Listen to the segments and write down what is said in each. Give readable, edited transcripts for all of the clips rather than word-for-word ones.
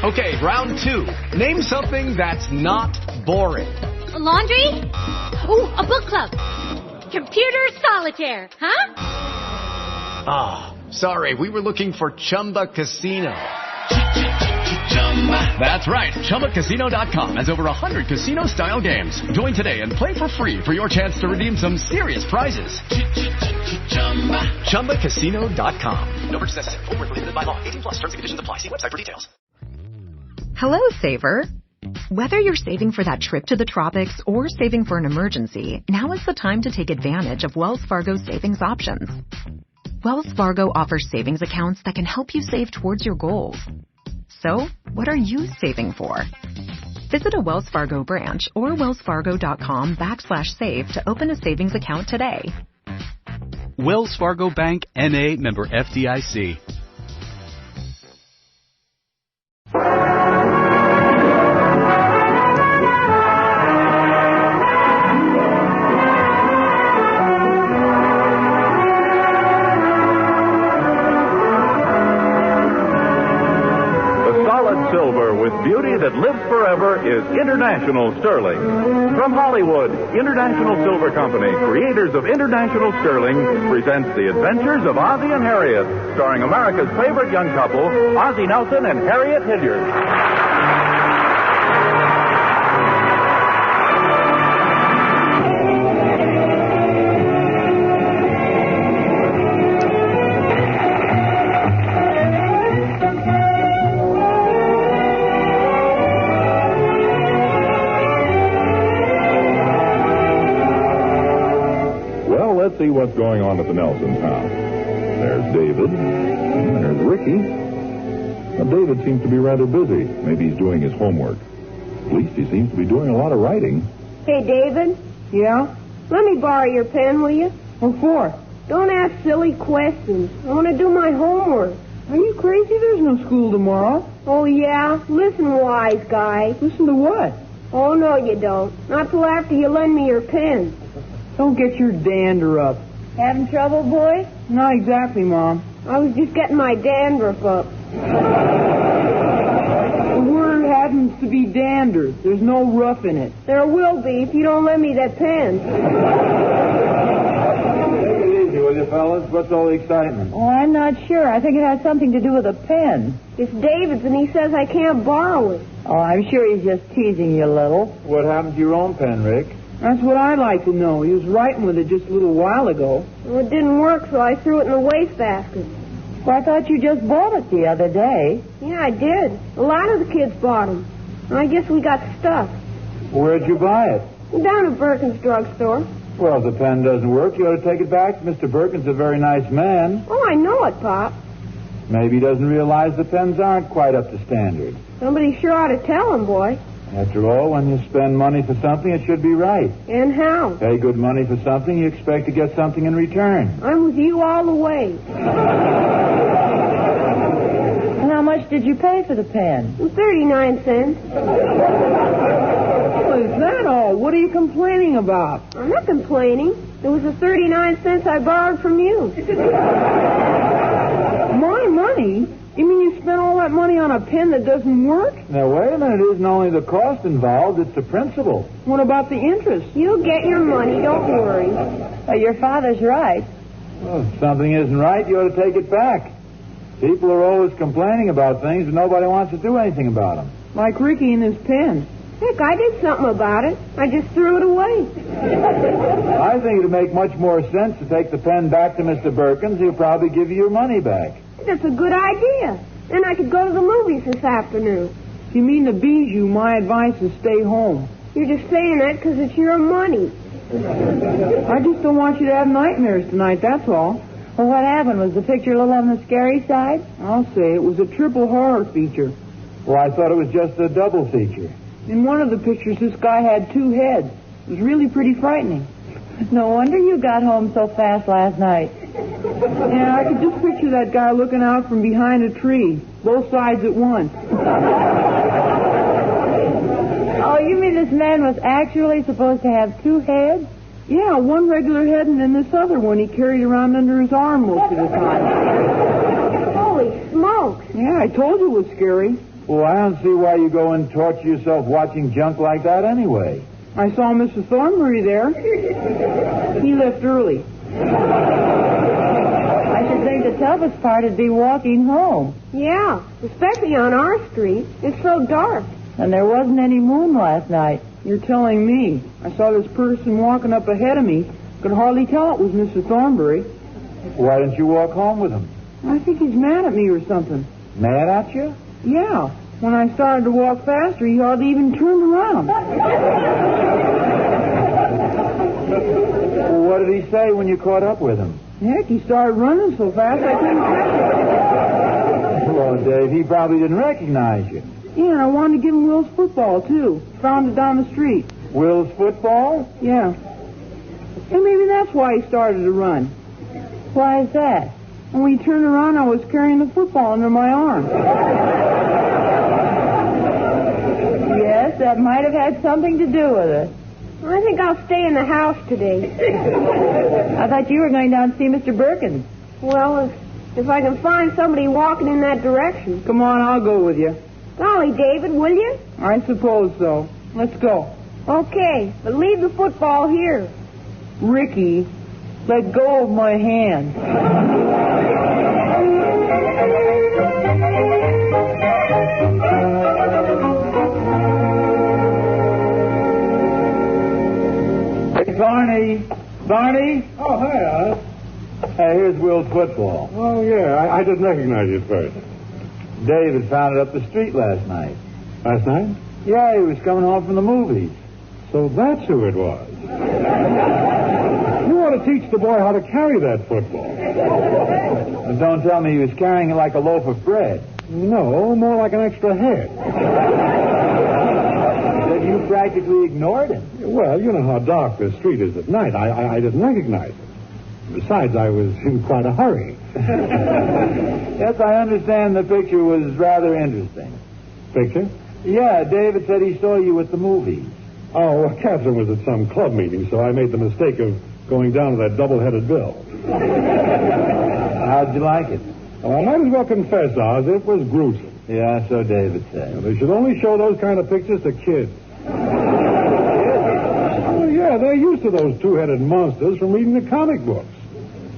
Okay, round 2. Name something that's not boring. A laundry? Ooh, a book club. Computer solitaire, huh? Ah, sorry, we were looking for Chumba Casino. That's right, ChumbaCasino.com has over 100 casino-style games. Join today and play for free for your chance to redeem some serious prizes. ChumbaCasino.com. No purchase necessary. Void where prohibited by law. 18+ terms and conditions apply. See website for details. Hello, saver. Whether you're saving for that trip to the tropics or saving for an emergency, now is the time to take advantage of Wells Fargo's savings options. Wells Fargo offers savings accounts that can help you save towards your goals. So, what are you saving for? Visit a Wells Fargo branch or wellsfargo.com/save to open a savings account today. Wells Fargo Bank, N.A., member FDIC. Silver with beauty that lives forever is International Sterling. From Hollywood, International Silver Company, creators of International Sterling, presents The Adventures of Ozzie and Harriet, starring America's favorite young couple, Ozzie Nelson and Harriet Hilliard. Let's see what's going on at the Nelson's house. There's David. And there's Ricky. Now, David seems to be rather busy. Maybe he's doing his homework. At least he seems to be doing a lot of writing. Hey, David. Yeah? Let me borrow your pen, will you? What for? Don't ask silly questions. I want to do my homework. Are you crazy? There's no school tomorrow. Oh, yeah? Listen, wise guy. Listen to what? Oh, no, you don't. Not till after you lend me your pen. Don't get your dander up. Having trouble, boy? Not exactly, Mom. I was just getting my dandruff up. The word happens to be dander. There's no rough in it. There will be if you don't lend me that pen. Take it easy, will you, fellas? What's all the excitement? Oh, I'm not sure. I think it has something to do with a pen. It's David's, and he says I can't borrow it. Oh, I'm sure he's just teasing you a little. What happened to your own pen, Rick? That's what I'd like to know. He was writing with it just a little while ago. Well, it didn't work, so I threw it in the wastebasket. Well, I thought you just bought it the other day. Yeah, I did. A lot of the kids bought them. And I guess we got stuck. Where'd you buy it? Down at Birkin's drugstore. Well, if the pen doesn't work, you ought to take it back. Mr. Birkin's a very nice man. Oh, I know it, Pop. Maybe he doesn't realize the pens aren't quite up to standard. Somebody sure ought to tell him, boy. After all, when you spend money for something, it should be right. And how? Pay good money for something, you expect to get something in return. I'm with you all the way. And how much did you pay for the pen? 39 cents. Well, is that all? What are you complaining about? I'm not complaining. It was the 39 cents I borrowed from you. My money? You mean you spent all that money on a pen that doesn't work? Now, wait a minute. It isn't only the cost involved, it's the principle. What about the interest? You'll get your money, don't worry. Your father's right. Well, if something isn't right, you ought to take it back. People are always complaining about things, and nobody wants to do anything about them. Like Ricky and his pen. Heck, I did something about it. I just threw it away. I think it would make much more sense to take the pen back to Mr. Birkin's. He'll probably give you your money back. That's a good idea. Then I could go to the movies this afternoon. If you mean to Bijou, my advice is stay home. You're just saying that because it's your money. I just don't want you to have nightmares tonight, that's all. Well, what happened? Was the picture a little on the scary side? I'll say. It was a triple horror feature. Well, I thought it was just a double feature. In one of the pictures, this guy had two heads. It was really pretty frightening. No wonder you got home so fast last night. Yeah, I could just picture that guy looking out from behind a tree, both sides at once. Oh, you mean this man was actually supposed to have two heads? Yeah, one regular head and then this other one he carried around under his arm most of the time. Holy smokes. Yeah, I told you it was scary. Well, I don't see why you go and torture yourself watching junk like that anyway. I saw Mr. Thornbury there. He left early. I should think the toughest part would be walking home. Yeah, especially on our street. It's so dark. And there wasn't any moon last night. You're telling me. I saw this person walking up ahead of me. Could hardly tell it was Mr. Thornbury. Why didn't you walk home with him? I think he's mad at me or something. Mad at you? Yeah. When I started to walk faster, he hardly even turned around. Well, what did he say when you caught up with him? Heck, he started running so fast I couldn't catch him. Well, Dave, he probably didn't recognize you. Yeah, and I wanted to give him Will's football, too. Found it down the street. Will's football? Yeah. And maybe that's why he started to run. Why is that? And when he turned around, I was carrying the football under my arm. Yes, that might have had something to do with it. I think I'll stay in the house today. I thought you were going down to see Mr. Birkin. Well, if I can find somebody walking in that direction. Come on, I'll go with you. Golly, David, will you? I suppose so. Let's go. Okay, but leave the football here. Ricky, let go of my hand. Hey, Barney. Oh, hi, Oz. Hey, here's Will's football. Oh, yeah, I didn't recognize you at first. David found it up the street last night. Last night? Yeah, he was coming home from the movies. So that's who it was. You ought to teach the boy how to carry that football. And don't tell me he was carrying it like a loaf of bread. No, more like an extra head. That you practically ignored him. Well, you know how dark the street is at night. I didn't recognize it. Besides, I was in quite a hurry. Yes, I understand the picture was rather interesting. Picture? Yeah, David said he saw you at the movies. Oh, well, Catherine was at some club meeting, so I made the mistake of going down to that double-headed bill. How'd you like it? Well, I might as well confess, Oz, it was gruesome. Yeah, so David said. They should only show those kind of pictures to kids. Well, yeah, they're used to those two-headed monsters from reading the comic books.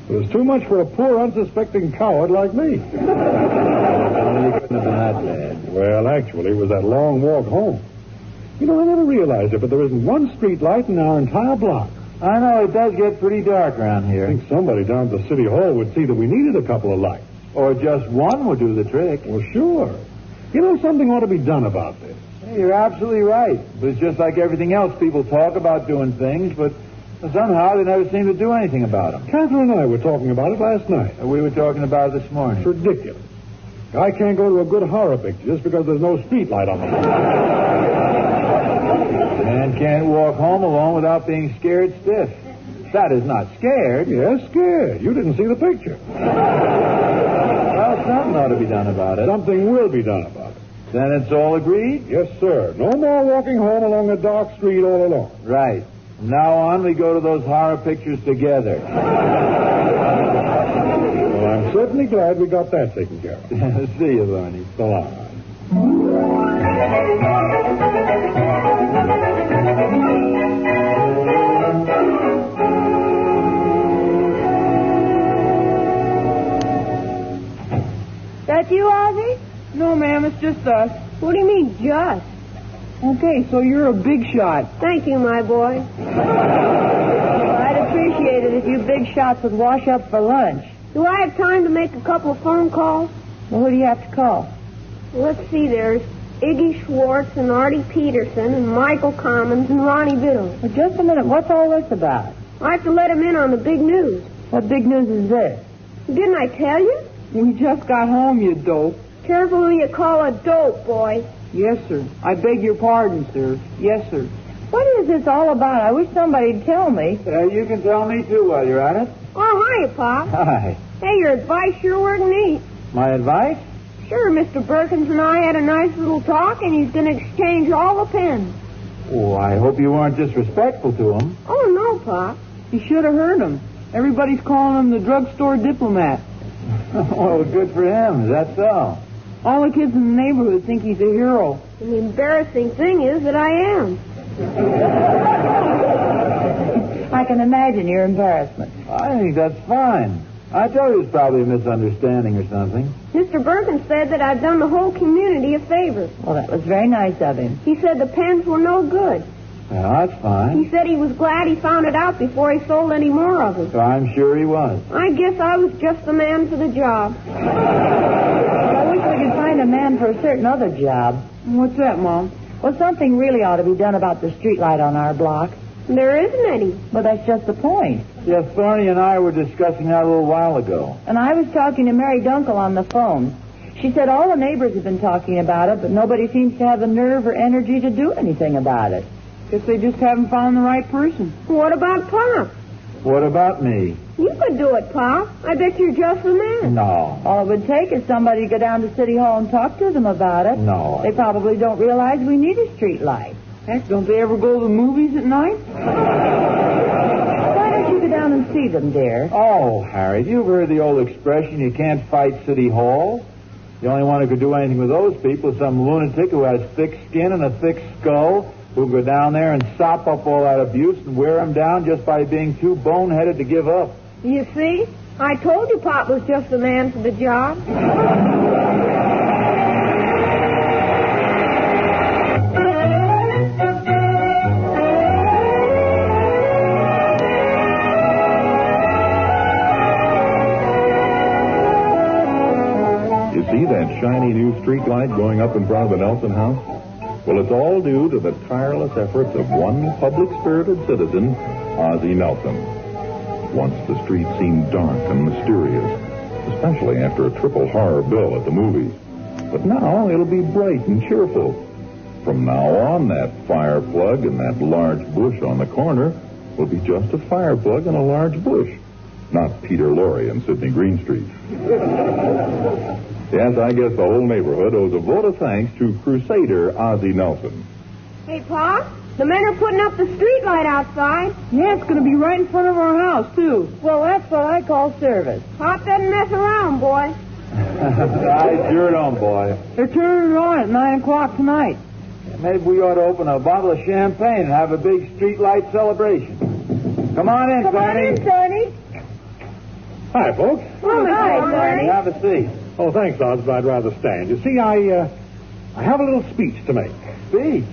It was too much for a poor, unsuspecting coward like me. Well, you couldn't have been that bad. Well, actually, it was that long walk home. You know, I never realized it, but there isn't one street light in our entire block. I know, it does get pretty dark around I here. think somebody down at the city hall would see that we needed a couple of lights. Or just one would do the trick. Well, sure. You know, something ought to be done about this. Hey, you're absolutely right. But it's just like everything else. People talk about doing things, but somehow they never seem to do anything about them. Catherine and I were talking about it last night. We were talking about it this morning. It's ridiculous. I can't go to a good horror picture just because there's no street light on the block. Man can't walk home alone without being scared stiff. That is not scared. Yes, scared. You didn't see the picture. Well, something ought to be done about it. Something will be done about it. Then it's all agreed? Yes, sir. No more walking home along a dark street all alone. Right. From now on, we go to those horror pictures together. Well, I'm certainly glad we got that taken care of. See you, Barney. So long. That you, Ozzie? No, ma'am, it's just us. What do you mean, just? Okay, so you're a big shot. Thank you, my boy. I'd appreciate it if you big shots would wash up for lunch. Do I have time to make a couple of phone calls? Well, who do you have to call? Let's see, there's Iggy Schwartz and Artie Peterson and Michael Commons and Ronnie Biddle. Well, just a minute. What's all this about? I have to let him in on the big news. What big news is this? Didn't I tell you? We just got home, you dope. Careful who you call a dope, boy. Yes, sir. I beg your pardon, sir. Yes, sir. What is this all about? I wish somebody'd tell me. You can tell me, too, while you're at it. Oh, hiya, Pop. Hi. Hey, your advice sure worked neat. My advice? Sure, Mr. Perkins and I had a nice little talk, and he's going to exchange all the pens. Oh, I hope you weren't disrespectful to him. Oh, no, Pop. You should have heard him. Everybody's calling him the drugstore diplomat. Well, good for him. Is that so? All the kids in the neighborhood think he's a hero. And the embarrassing thing is that I am. I can imagine your embarrassment. I think that's fine. I told you it's probably a misunderstanding or something. Mr. Bergen said that I'd done the whole community a favor. Well, that was very nice of him. He said the pens were no good. Well, that's fine. He said he was glad he found it out before he sold any more of them. I'm sure he was. I guess I was just the man for the job. I wish we could find a man for a certain other job. What's that, Mom? Well, something really ought to be done about the street light on our block. There isn't any. But that's just the point. Yes, Thorny and I were discussing that a little while ago. And I was talking to Mary Dunkel on the phone. She said all the neighbors have been talking about it, but nobody seems to have the nerve or energy to do anything about it. Guess they just haven't found the right person. What about Pop? What about me? You could do it, Pop. I bet you're just the man. No. All it would take is somebody to go down to City Hall and talk to them about it. No. They probably don't realize we need a street light. Heck, don't they ever go to the movies at night? Why don't you go down and see them, dear? Oh, Harriet, you've heard the old expression, you can't fight City Hall. The only one who could do anything with those people is some lunatic who has thick skin and a thick skull who'll go down there and sop up all that abuse and wear them down just by being too boneheaded to give up. You see? I told you Pop was just the man for the job. You see that shiny new street light going up in front of the Nelson house? Well, it's all due to the tireless efforts of one public-spirited citizen, Ozzie Nelson. Once the street seemed dark and mysterious, especially after a triple horror bill at the movies. But now it'll be bright and cheerful. From now on, that fire plug and that large bush on the corner will be just a fire plug and a large bush, not Peter Lorre and Sidney Greenstreet. Yes, I guess the whole neighborhood owes a vote of thanks to Crusader Ozzie Nelson. Hey, Pop, the men are putting up the street light outside. Yeah, it's going to be right in front of our house, too. Well, that's what I call service. Pop doesn't mess around, boy. I sure don't, boy. They're turning it on at 9 o'clock tonight. Maybe we ought to open a bottle of champagne and have a big street light celebration. Come on in, Come on in, Sonny. Hi, folks. Hi, Sonny. Have a seat. Oh, thanks, Oz, but I'd rather stand. You see, I have a little speech to make. Speech?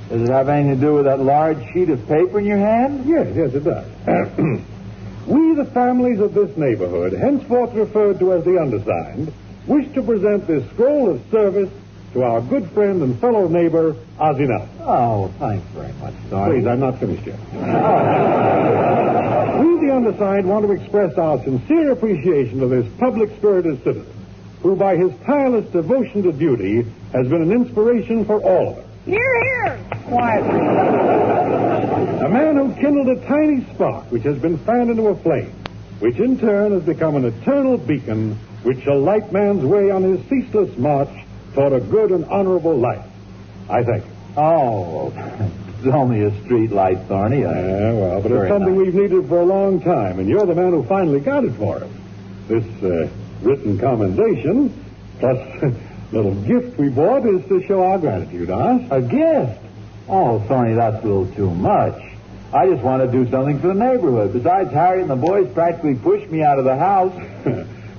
Does it have anything to do with that large sheet of paper in your hand? Yes, it does. We, the families of this neighborhood, henceforth referred to as the undersigned, wish to present this scroll of service to our good friend and fellow neighbor, Ozzie Nelson. Oh, thanks very much, Sonny. Please, I'm not finished yet. We, the undersigned, want to express our sincere appreciation to this public-spirited citizen, who, by his tireless devotion to duty, has been an inspiration for all of us. Hear, hear. Quietly. A man who kindled a tiny spark which has been fanned into a flame, which in turn has become an eternal beacon which shall light man's way on his ceaseless march toward a good and honorable life. I thank you. Oh, it's only a street light, Thorny. Yeah, well, but it's something we've needed for a long time, and you're the man who finally got it for us. This written commendation, plus little gift we bought, is to show our gratitude, Oz. A gift? Oh, Thorny, that's a little too much. I just want to do something for the neighborhood. Besides, Harriet and the boys practically pushed me out of the house.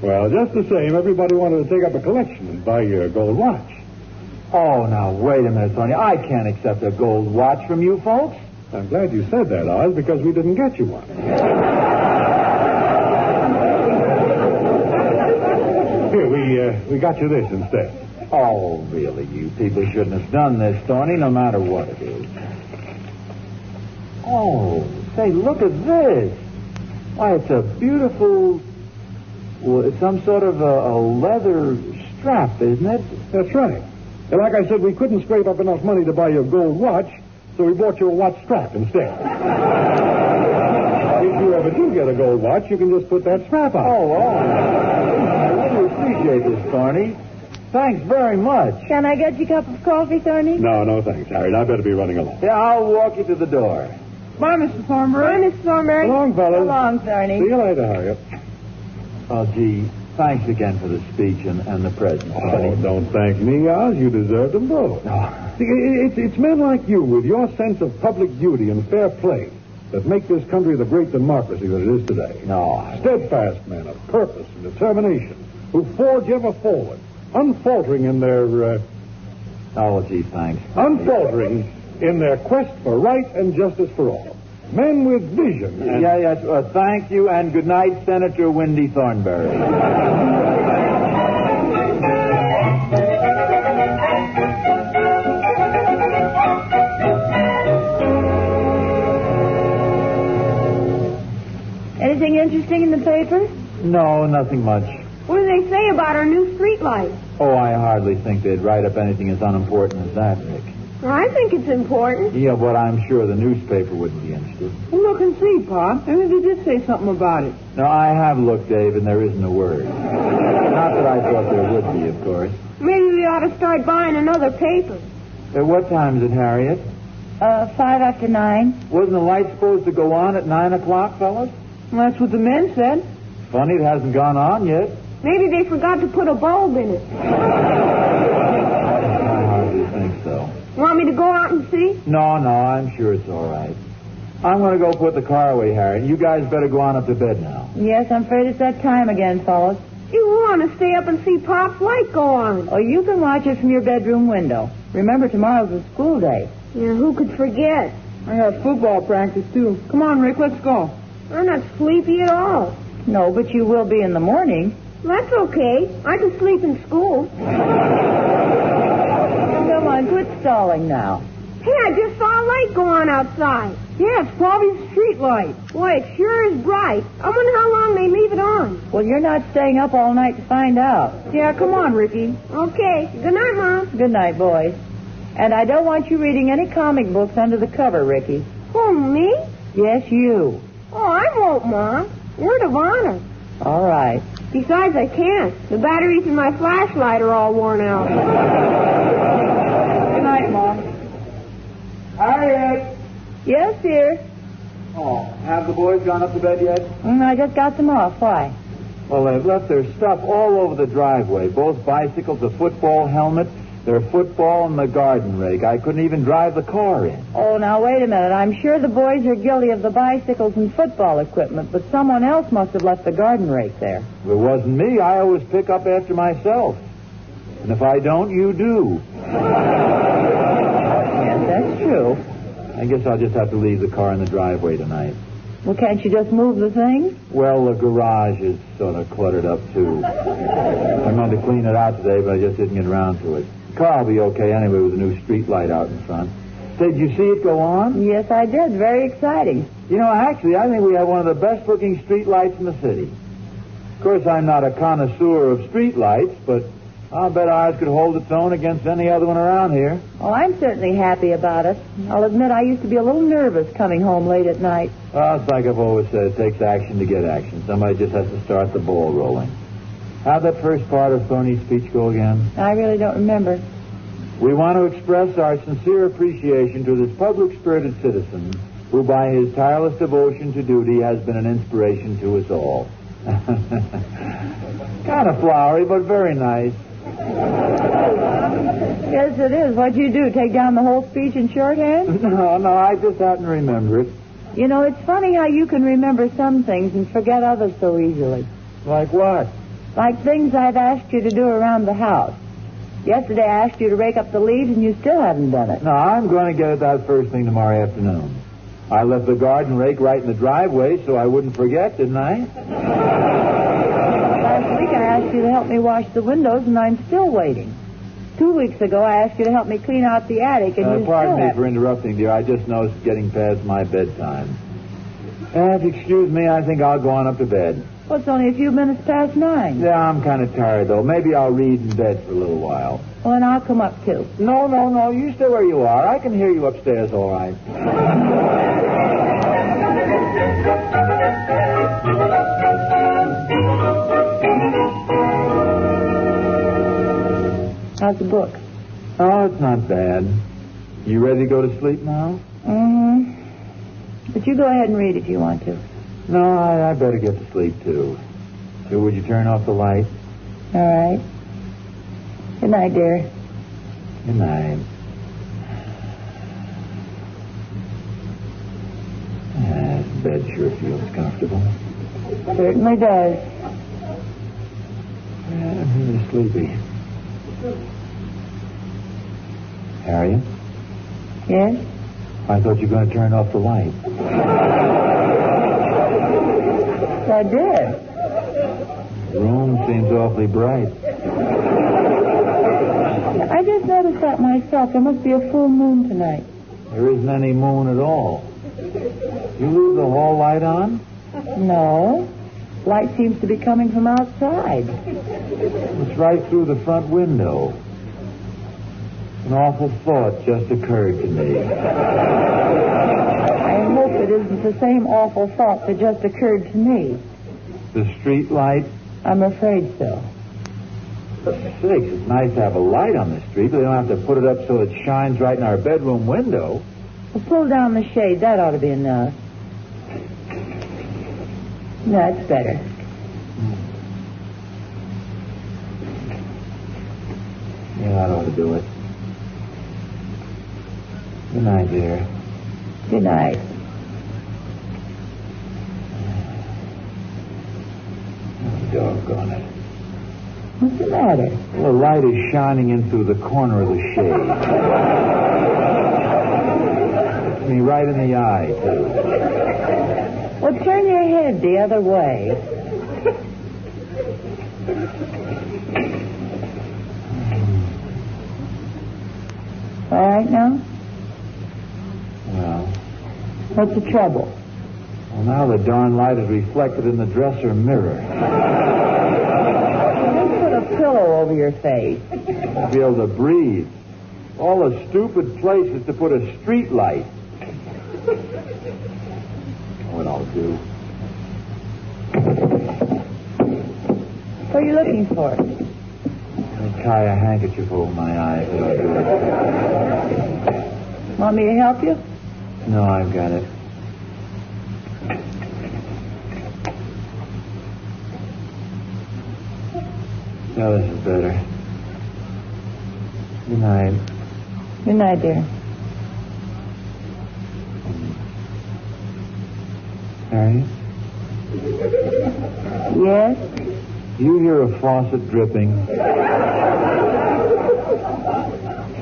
Well, just the same, everybody wanted to take up a collection and buy you a gold watch. Oh, now, wait a minute, Sonny. I can't accept a gold watch from you folks. I'm glad you said that, Oz, because we didn't get you one. Here, we got you this instead. Oh, really, you people shouldn't have done this, Thorny, no matter what it is. Oh, say, look at this. Why, it's a beautiful... Well, it's some sort of a leather strap, isn't it? That's right. And like I said, we couldn't scrape up enough money to buy you a gold watch, so we bought you a watch strap instead. If you ever do get a gold watch, you can just put that strap on. Oh, I really appreciate this, Thorny. Thanks very much. Can I get you a cup of coffee, Thorny? No, thanks, Harriet. I better be running along. Yeah, I'll walk you to the door. Bye, Mr. Thornberry. Bye, Miss Thornberry. So long, fellas. So long, Thorny. See you later, Harriet. Oh, gee, Thanks again for the speech and the present. Oh, don't thank me, Oz. You deserve them both. See, it's men like you with your sense of public duty and fair play that make this country the great democracy that it is today. No. Steadfast men of purpose and determination who forge ever forward, unfaltering in their... Oh, gee, thanks. Unfaltering in their quest for right and justice for all. Men with vision and... Yes. Thank you, and good night, Senator Wendy Thornberry. Anything interesting in the paper? No, nothing much. What do they say about our new street lights? Oh, I hardly think they'd write up anything as unimportant as that, Rick. Well, I think it's important. Yeah, but I'm sure the newspaper wouldn't be interested. Well, look and see, Pa. Maybe they did say something about it. No, I have looked, Dave, and there isn't a word. Not that I thought there would be, of course. Maybe we ought to start buying another paper. At what time is it, Harriet? 5 after 9. Wasn't the light supposed to go on at 9 o'clock, fellas? Well, that's what the men said. Funny it hasn't gone on yet. Maybe they forgot to put a bulb in it. I hardly think so. Want me to go out and see? No, I'm sure it's all right. I'm going to go put the car away, Harriet. You guys better go on up to bed now. Yes, I'm afraid it's that time again, fellas. You want to stay up and see Pop's light go on. Oh, you can watch it from your bedroom window. Remember, tomorrow's a school day. Yeah, who could forget? I got football practice, too. Come on, Rick, let's go. I'm not sleepy at all. No, but you will be in the morning. That's okay. I can sleep in school. Come on, quit stalling now. Hey, I just saw a light go on outside. Yeah, it's probably a street light. Boy, it sure is bright. I wonder how long they leave it on. Well, you're not staying up all night to find out. Yeah, come on, Ricky. Okay. Good night, Mom. Good night, boys. And I don't want you reading any comic books under the cover, Ricky. Who, me? Yes, you. Oh, I won't, Mom. Word of honor. All right. Besides, I can't. The batteries in my flashlight are all worn out. Good night, Mom. Harriet! Yes, dear. Oh, have the boys gone up to bed yet? I just got them off. Why? Well, they've left their stuff all over the driveway. Both bicycles, a football helmet, their football, and the garden rake. I couldn't even drive the car in. Oh, now, wait a minute. I'm sure the boys are guilty of the bicycles and football equipment, but someone else must have left the garden rake there. If it wasn't me, I always pick up after myself. And if I don't, you do. Yes, that's true. I guess I'll just have to leave the car in the driveway tonight. Well, can't you just move the things? Well, the garage is sort of cluttered up, too. I meant to clean it out today, but I just didn't get around to it. The car will be okay anyway with a new street light out in front. Say, did you see it go on? Yes, I did. Very exciting. You know, actually, I think we have one of the best-looking street lights in the city. Of course, I'm not a connoisseur of street lights, but I'll bet ours could hold its own against any other one around here. Oh, I'm certainly happy about it. I'll admit I used to be a little nervous coming home late at night. Well, it's like I've always said, it takes action to get action. Somebody just has to start the ball rolling. How'd that first part of Tony's speech go again? I really don't remember. We want to express our sincere appreciation to this public-spirited citizen who, by his tireless devotion to duty, has been an inspiration to us all. Kind of flowery, but very nice. Yes, it is. What'd you do, take down the whole speech in shorthand? No, I just happen to remember it. You know, it's funny how you can remember some things and forget others so easily. Like what? Like things I've asked you to do around the house. Yesterday I asked you to rake up the leaves and you still haven't done it. No, I'm going to get it that first thing tomorrow afternoon. I left the garden rake right in the driveway so I wouldn't forget, didn't I? Last week I asked you to help me wash the windows and I'm still waiting. 2 weeks ago I asked you to help me clean out the attic and you pardon still me for interrupting, dear. I just noticed it's getting past my bedtime. If you excuse me, I think I'll go on up to bed. Well, it's only a few minutes past 9. Yeah, I'm kind of tired, though. Maybe I'll read in bed for a little while. Well, and I'll come up, too. No. You stay where you are. I can hear you upstairs all right. How's the book? Oh, it's not bad. You ready to go to sleep now? Mm-hmm. But you go ahead and read if you want to. No, I better get to sleep, too. So would you turn off the light? All right. Good night, dear. Good night. This bed sure feels comfortable. Certainly does. I'm really sleepy. Harriet? Yes? I thought you were going to turn off the light. I did. The room seems awfully bright. I just noticed that myself. There must be a full moon tonight. There isn't any moon at all. You leave the hall light on? No. Light seems to be coming from outside. It's right through the front window. An awful thought just occurred to me. I hope it isn't the same awful thought that just occurred to me. The street light? I'm afraid so. For sakes, it's nice to have a light on the street, but they don't have to put it up so it shines right in our bedroom window. Well, pull down the shade. That ought to be enough. That's better. Yeah, that ought to do it. Good night, dear. Good night. Oh, doggone it. What's the matter? Well, the light is shining in through the corner of the shade. Hits me right in the eye, too. Well, turn your head the other way. All right now? Well. What's the trouble? Well, now the darn light is reflected in the dresser mirror. Put a pillow over your face. I'll be able to breathe. All the stupid place is to put a street light. What I'll do. What are you looking for? I'll tie a handkerchief over my eyes and I'll do it. Want me to help you? No, I've got it. No, this is better. Good night. Good night, dear. Harriet? Yes? You hear a faucet dripping?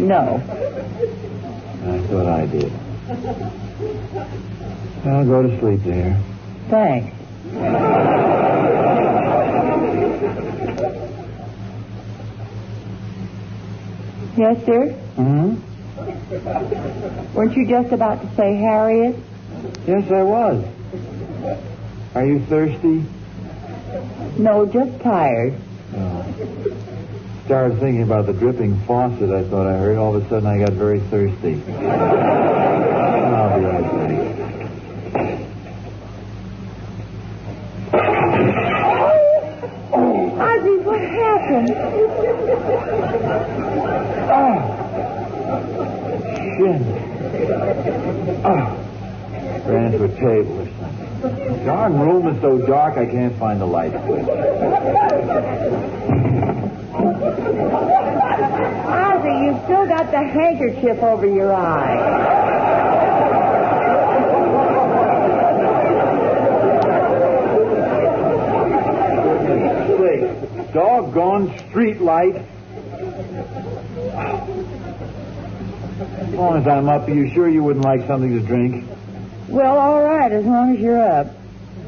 No. I thought I did. I'll go to sleep, dear. Thanks. Yes, sir? Hmm? Weren't you just about to say Harriet? Yes, I was. Are you thirsty? No, just tired. Oh. Started thinking about the dripping faucet I thought I heard. All of a sudden I got very thirsty. I'll be right back. Ozzie, what happened? Oh. Shit. Oh. Ran into a table or something. The darn room is so dark I can't find the light switch. Ozzie, you've still got the handkerchief over your eye. Doggone street light. As long as I'm up, are you sure you wouldn't like something to drink? Well, all right, as long as you're up.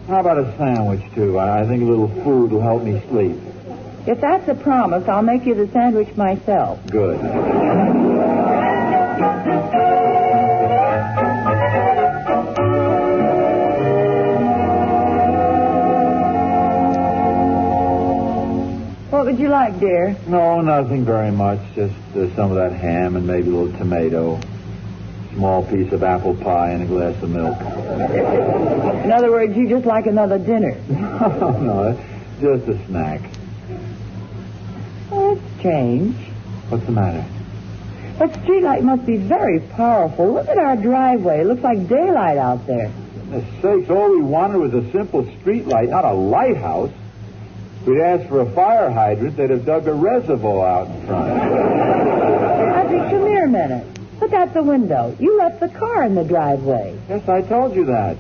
How about a sandwich, too? I think a little food will help me sleep. If that's a promise, I'll make you the sandwich myself. Good. What would you like, dear? No, nothing very much. Just some of that ham and maybe a little tomato. Small piece of apple pie and a glass of milk. In other words, you just like another dinner. No, just a snack. Oh, that's strange. What's the matter? That streetlight must be very powerful. Look at our driveway. It looks like daylight out there. For sakes, all we wanted was a simple streetlight, not a lighthouse. If we'd asked for a fire hydrant, they'd have dug a reservoir out in front. Ozzie, come here a minute. Look out the window. You left the car in the driveway. Yes, I told you that.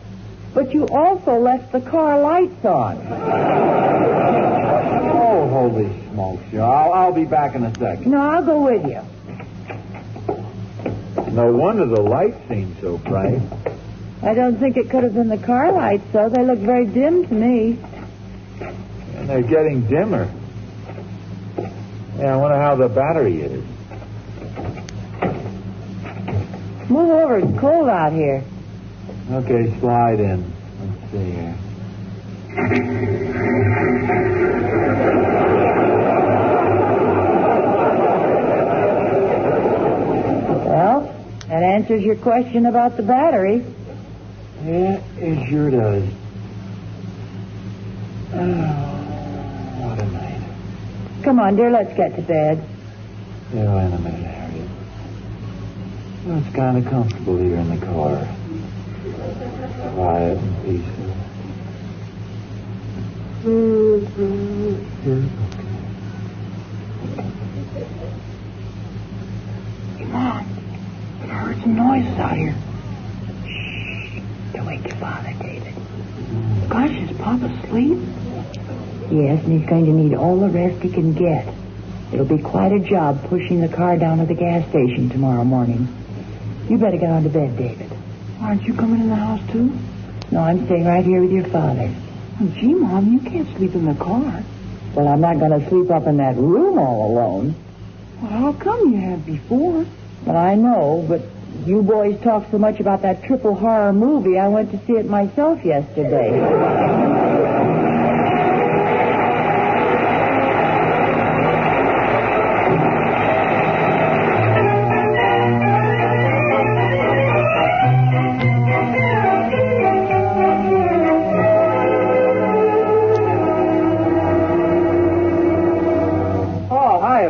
But you also left the car lights on. Oh, holy smokes. Yeah, I'll be back in a second. No, I'll go with you. No wonder the lights seem so bright. I don't think it could have been the car lights, though. They look very dim to me. And they're getting dimmer. Yeah, I wonder how the battery is. Move over. It's cold out here. Okay, slide in. Let's see here. Well, that answers your question about the battery. Yeah, it sure does. Oh, what a night. Come on, dear, let's get to bed. Yeah, wait a minute, Harriet. Well, it's kind of comfortable here in the car. Quiet and peaceful. Come on. I heard some noises out here. Shh. Don't wake your father, David. Gosh, is Papa asleep? Yes, and he's going to need all the rest he can get. It'll be quite a job pushing the car down to the gas station tomorrow morning. You better get on to bed, David. Aren't you coming in the house, too? No, I'm staying right here with your father. Oh, gee, Mom, you can't sleep in the car. Well, I'm not going to sleep up in that room all alone. Well, how come you have before? Well, I know, but you boys talk so much about that triple horror movie, I went to see it myself yesterday.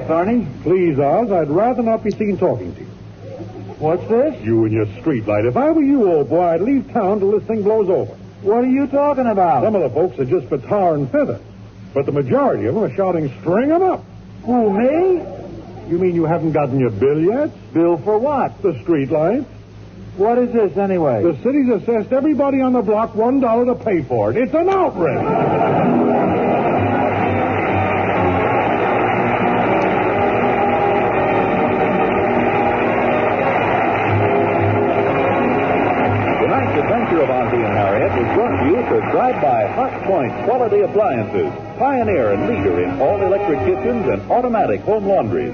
Barney? Please, Oz, I'd rather not be seen talking to you. What's this? You and your street light. If I were you, old boy, I'd leave town till this thing blows over. What are you talking about? Some of the folks are just for tar and feather. But the majority of them are shouting, string 'em up. Who, me? You mean you haven't gotten your bill yet? Bill for what? The street light. What is this, anyway? The city's assessed everybody on the block $1 to pay for it. It's an outrage. Of Ozzie and Harriet was brought to you prescribed by Hot Point Quality Appliances, pioneer and leader in all-electric kitchens and automatic home laundries.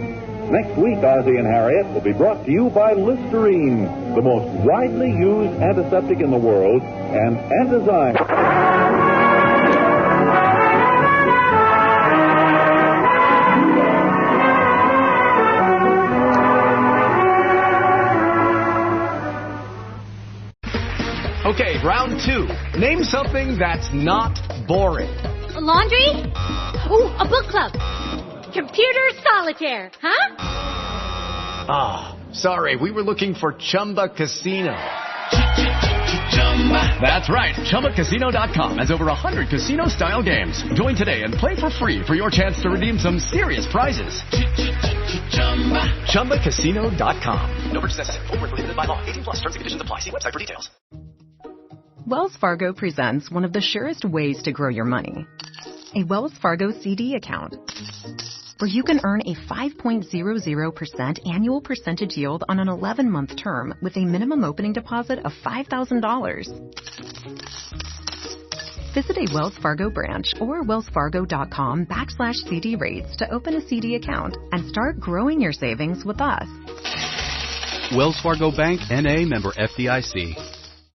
Next week, Ozzie and Harriet will be brought to you by Listerine, the most widely used antiseptic in the world, and Antizyme. Okay, round 2. Name something that's not boring. A laundry? Ooh, a book club. Computer solitaire, huh? Ah, sorry, we were looking for Chumba Casino. That's right, ChumbaCasino.com has over 100 casino-style games. Join today and play for free for your chance to redeem some serious prizes. ChumbaCasino.com. No purchase necessary. Void where prohibited by law. 18+ terms and conditions apply. See website for details. Wells Fargo presents one of the surest ways to grow your money. A Wells Fargo CD account, where you can earn a 5.00% annual percentage yield on an 11-month term with a minimum opening deposit of $5,000. Visit a Wells Fargo branch or wellsfargo.com/CD rates to open a CD account and start growing your savings with us. Wells Fargo Bank, N.A., member FDIC.